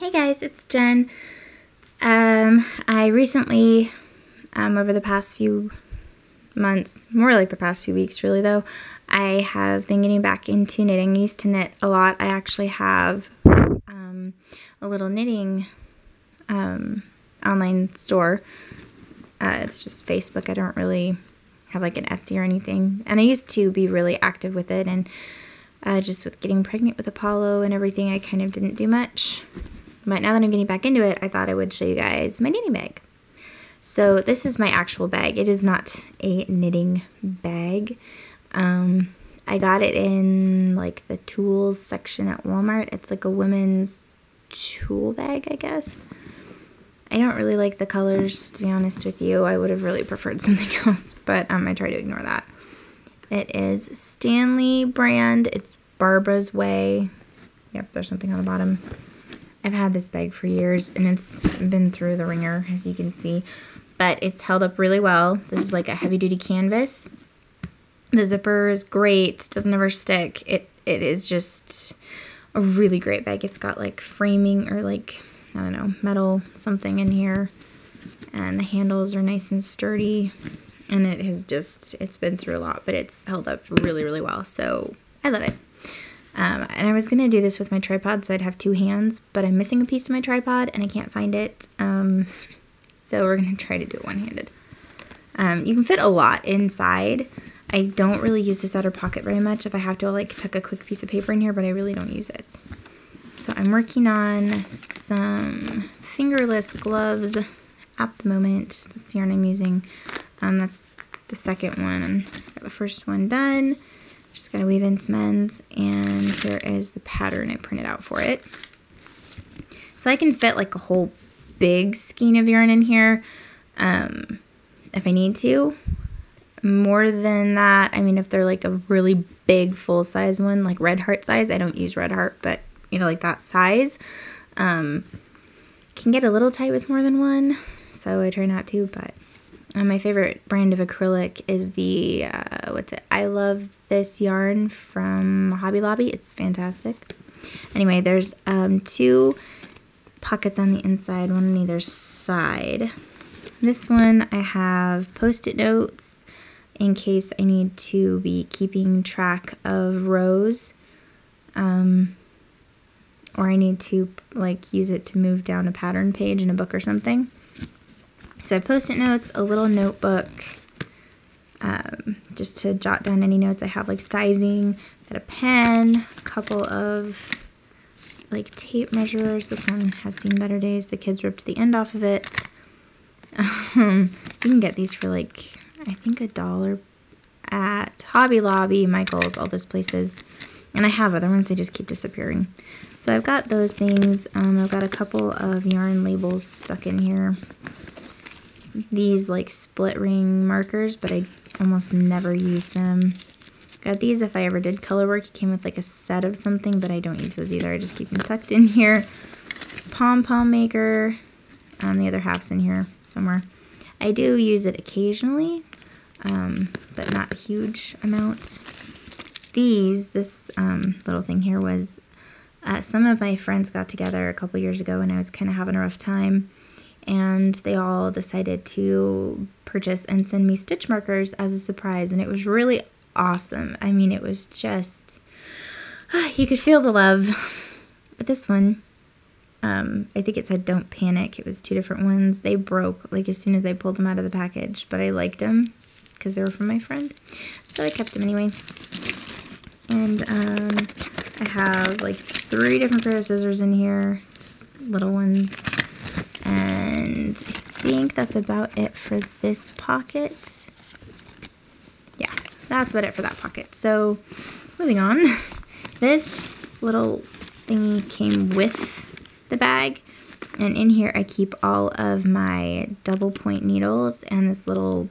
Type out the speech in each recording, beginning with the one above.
Hey guys, it's Jen. I recently, over the past few months, more like the past few weeks really though, I have been getting back into knitting. I used to knit a lot. I actually have a little knitting online store. It's just Facebook. I don't really have like an Etsy or anything. And I used to be really active with it, and just with getting pregnant with Apollo and everything, I kind of didn't do much. But now that I'm getting back into it, I thought I would show you guys my knitting bag. So this is my actual bag. It is not a knitting bag. I got it in like the tools section at Walmart. It's like a women's tool bag, I guess. I don't really like the colors, to be honest with you. I would have really preferred something else, but I try to ignore that. It is Stanley brand. It's Barbara's Way. Yep, there's something on the bottom. I've had this bag for years, and it's been through the ringer, as you can see. But it's held up really well. This is like a heavy-duty canvas. The zipper is great. Doesn't ever stick. It is just a really great bag. It's got like framing or like, I don't know, metal something in here. And the handles are nice and sturdy. And it has just, it's been through a lot, but it's held up really, really well. So I love it. And I was going to do this with my tripod, so I'd have two hands, but I'm missing a piece of my tripod, and I can't find it. So we're going to try to do it one-handed. You can fit a lot inside. I don't really use this outer pocket very much. If I have to, I'll like tuck a quick piece of paper in here, but I really don't use it. So I'm working on some fingerless gloves at the moment. That's the yarn I'm using. That's the second one. Got the first one done. Just gotta weave in some ends, and here is the pattern I printed out for it. So I can fit like a whole big skein of yarn in here if I need to. More than that, I mean, if they're like a really big full-size one, like Red Heart size, I don't use Red Heart, but you know, like that size, can get a little tight with more than one, so I try not to. But my favorite brand of acrylic is the, I love this yarn from Hobby Lobby. It's fantastic. Anyway, there's two pockets on the inside, one on either side. This one I have Post-it notes in case I need to be keeping track of rows, or I need to like use it to move down a pattern page in a book or something. So I have Post-it notes, a little notebook, just to jot down any notes I have, like sizing, got a pen, a couple of like tape measures. This one has seen better days. The kids ripped the end off of it. You can get these for like, I think $1 at Hobby Lobby, Michael's, all those places. And I have other ones, they just keep disappearing. So I've got those things. I've got a couple of yarn labels stuck in here. These like split ring markers, but I almost never use them. Got these if I ever did color work. It came with like a set of something, but I don't use those either. I just keep them tucked in here. Pom-Pom Maker. The other half's in here somewhere. I do use it occasionally, but not a huge amount. This little thing here was, some of my friends got together a couple years ago, and I was kind of having a rough time. And they all decided to purchase and send me stitch markers as a surprise, and it was really awesome. I mean, it was just, you could feel the love. But this one, I think it said "Don't Panic." It was two different ones. They broke like as soon as I pulled them out of the package, but I liked them because they were from my friend, so I kept them anyway. And I have like 3 different pair of scissors in here, just little ones. And I think that's about it for this pocket. Yeah, that's about it for that pocket. So, moving on. This little thingy came with the bag. And in here I keep all of my double point needles and this little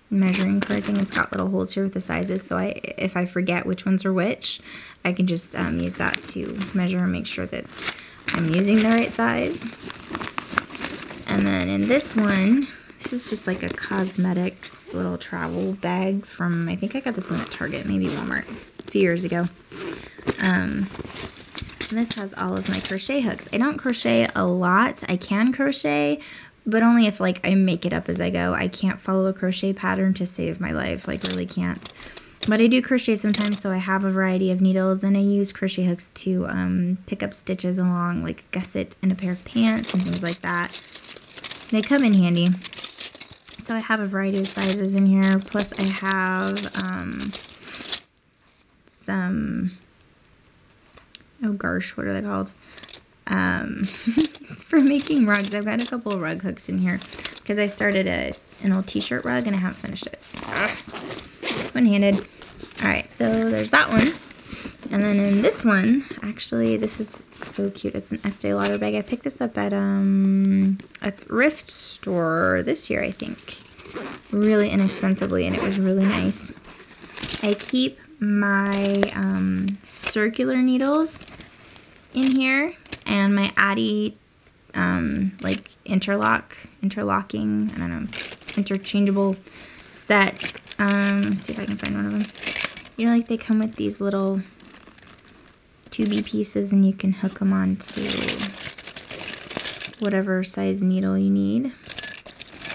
measuring card thing. It's got little holes here with the sizes. So if I forget which ones are which, I can just use that to measure and make sure that I'm using the right size. And then in this one, this is just like a cosmetics little travel bag from, I think I got this one at Target, maybe Walmart, a few years ago. And this has all of my crochet hooks. I don't crochet a lot. I can crochet, but only if like I make it up as I go. I can't follow a crochet pattern to save my life, like really can't. But I do crochet sometimes, so I have a variety of needles, and I use crochet hooks to pick up stitches along like a gusset in a pair of pants and things like that. They come in handy. So I have a variety of sizes in here, plus I have some, oh gosh, what are they called? It's for making rugs. I've got a couple of rug hooks in here because I started an old t-shirt rug and I haven't finished it. One-handed. Alright, so there's that one. And then in this one, actually, this is so cute. It's an Estee Lauder bag. I picked this up at a thrift store this year, I think. Really inexpensively, and it was really nice. I keep my circular needles in here, and my Addy like interlocking, I don't know, interchangeable set. Let's see if I can find one of them. You know, like they come with these little tubey pieces, and you can hook them onto whatever size needle you need.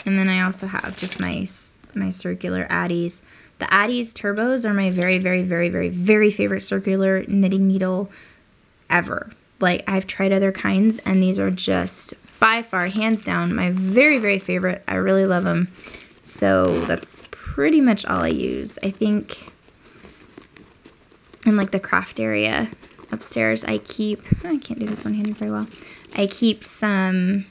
And then I also have just my circular Addies. The Addies Turbos are my very, very, very, very, very favorite circular knitting needle ever. Like, I've tried other kinds, and these are just by far, hands down, my very, very favorite. I really love them. So that's pretty much all I use. I think in like the craft area upstairs, I can't do this one-handed very well. I keep some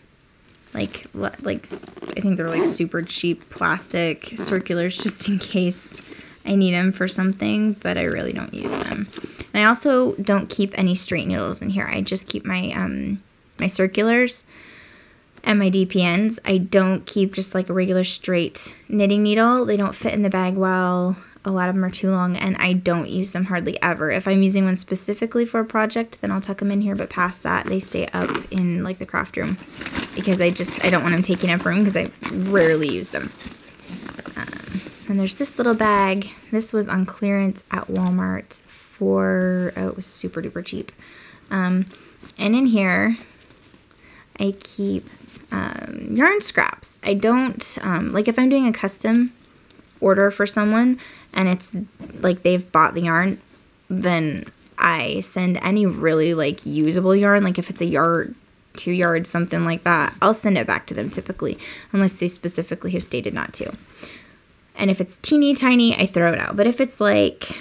like I think they're like super cheap plastic circulars just in case I need them for something, but I really don't use them. And I also don't keep any straight needles in here. I just keep my my circulars and my DPNs. I don't keep just like a regular straight knitting needle. They don't fit in the bag well. A lot of them are too long, and I don't use them hardly ever. If I'm using one specifically for a project, then I'll tuck them in here, but past that, they stay up in like the craft room because I don't want them taking up room because I rarely use them. And there's this little bag. This was on clearance at Walmart for, oh, it was super duper cheap. And in here, I keep yarn scraps. I don't, like if I'm doing a custom order for someone and it's like they've bought the yarn, then I send any really like usable yarn, like if it's a yard, 2 yards, something like that, I'll send it back to them typically, unless they specifically have stated not to. And if it's teeny tiny, I throw it out. But if it's like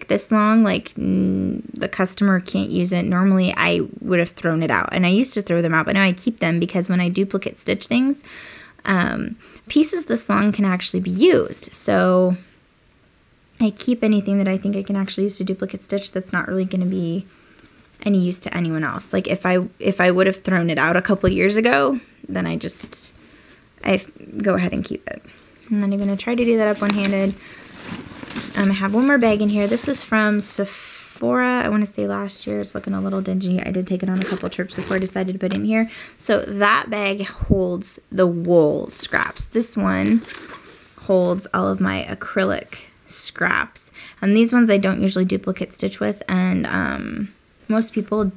this long, like the customer can't use it, normally I would have thrown it out. And I used to throw them out, but now I keep them because when I duplicate stitch things, pieces this long can actually be used. So I keep anything that I think I can actually use to duplicate stitch that's not really going to be any use to anyone else. Like if I would have thrown it out a couple years ago, then I go ahead and keep it. I'm not even going to try to do that up one-handed. I have one more bag in here. This was from Sephora, I want to say last year. It's looking a little dingy. I did take it on a couple trips before I decided to put it in here. So that bag holds the wool scraps. This one holds all of my acrylic scraps. And these ones I don't usually duplicate stitch with, and most people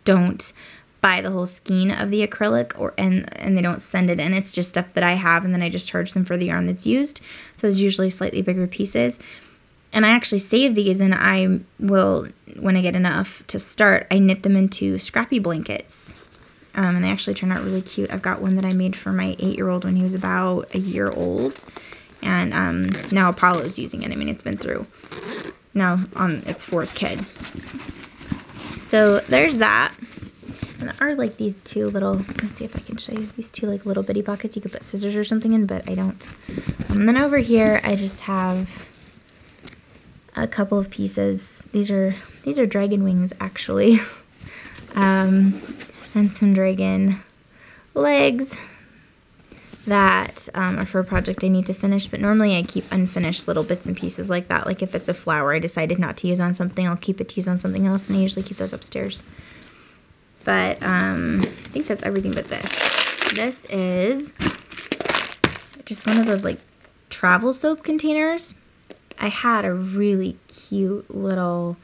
don't buy the whole skein of the acrylic and they don't send it in. It's just stuff that I have, and then I just charge them for the yarn that's used. So it's usually slightly bigger pieces. And I actually save these, and I will, when I get enough to start, I knit them into scrappy blankets. And they actually turn out really cute. I've got one that I made for my 8-year-old when he was about a year old. And now Apollo's using it. I mean, it's been through now on its 4th kid. So there's that. And there are like these 2 little, let's see if I can show you, these 2 like little bitty pockets you could put scissors or something in, but I don't. And then over here I just have a couple of pieces. These are dragon wings actually. And some dragon legs that are for a project I need to finish, but normally I keep unfinished little bits and pieces like that. Like if it's a flower I decided not to use on something, I'll keep it to use on something else, and I usually keep those upstairs. But I think that's everything but this. This is just one of those like travel soap containers. I had a really cute little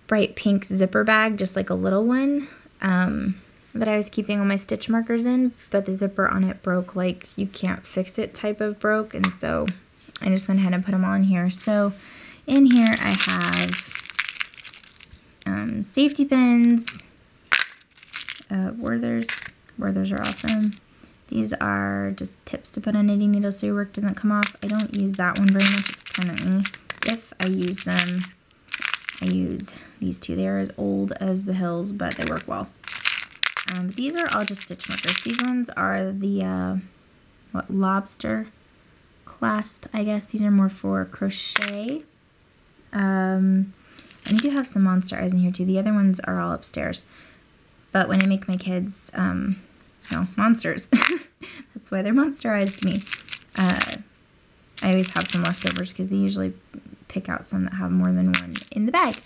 bright pink zipper bag, just like a little one, that I was keeping all my stitch markers in, but the zipper on it broke, like you can't fix it type of broke, and so I just went ahead and put them all in here. So in here I have safety pins, Werthers are awesome. These are just tips to put on knitting needles so your work doesn't come off. I don't use that one very much, it's kind of If I use them, I use these two. They are as old as the hills, but they work well. These are all just stitch markers. These ones are the, lobster clasp, I guess. These are more for crochet. And you do have some monster eyes in here too. The other ones are all upstairs. But when I make my kids, monsters, that's why they're monster eyes to me. I always have some leftovers because they usually pick out some that have more than one in the bag.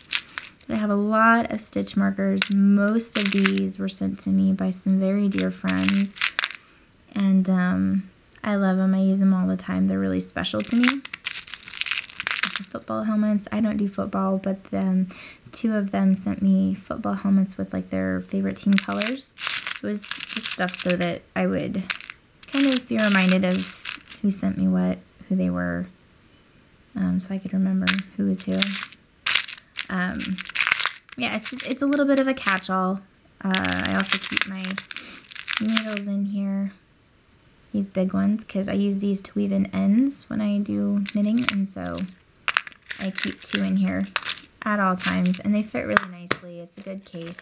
But I have a lot of stitch markers. Most of these were sent to me by some very dear friends. And I love them. I use them all the time. They're really special to me. Football helmets. I don't do football, but two of them sent me football helmets with like their favorite team colors. It was just stuff so that I would kind of be reminded of who sent me what, who they were, so I could remember who is who. Yeah, it's a little bit of a catch-all. I also keep my needles in here, these big ones, because I use these to weave in ends when I do knitting, and so I keep two in here at all times, and they fit really nicely. It's a good case.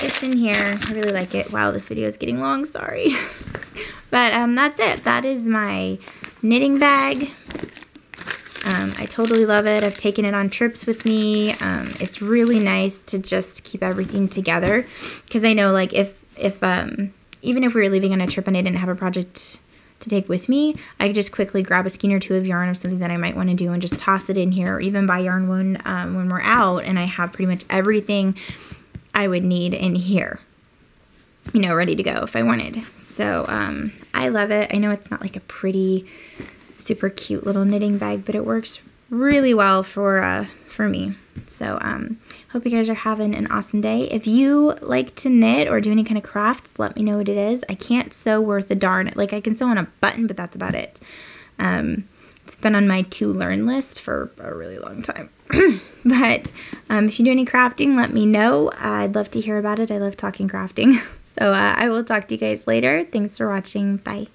It's in here. I really like it. Wow, this video is getting long. Sorry. But that's it. That is my knitting bag. I totally love it. I've taken it on trips with me. It's really nice to just keep everything together, because I know, like, if even if we were leaving on a trip and I didn't have a project to take with me, I could just quickly grab a skein or two of yarn of something that I might want to do and just toss it in here, or even buy yarn when we're out, and I have pretty much everything I would need in here, you know, ready to go if I wanted. So I love it. I know it's not like a pretty, super cute little knitting bag, but it works really well for me. So hope you guys are having an awesome day. If you like to knit or do any kind of crafts, let me know what it is. I can't sew worth a darn. Like, I can sew on a button, but that's about it. It's been on my to learn list for a really long time. But if you do any crafting, let me know. I'd love to hear about it. I love talking crafting. So I will talk to you guys later. Thanks for watching. Bye.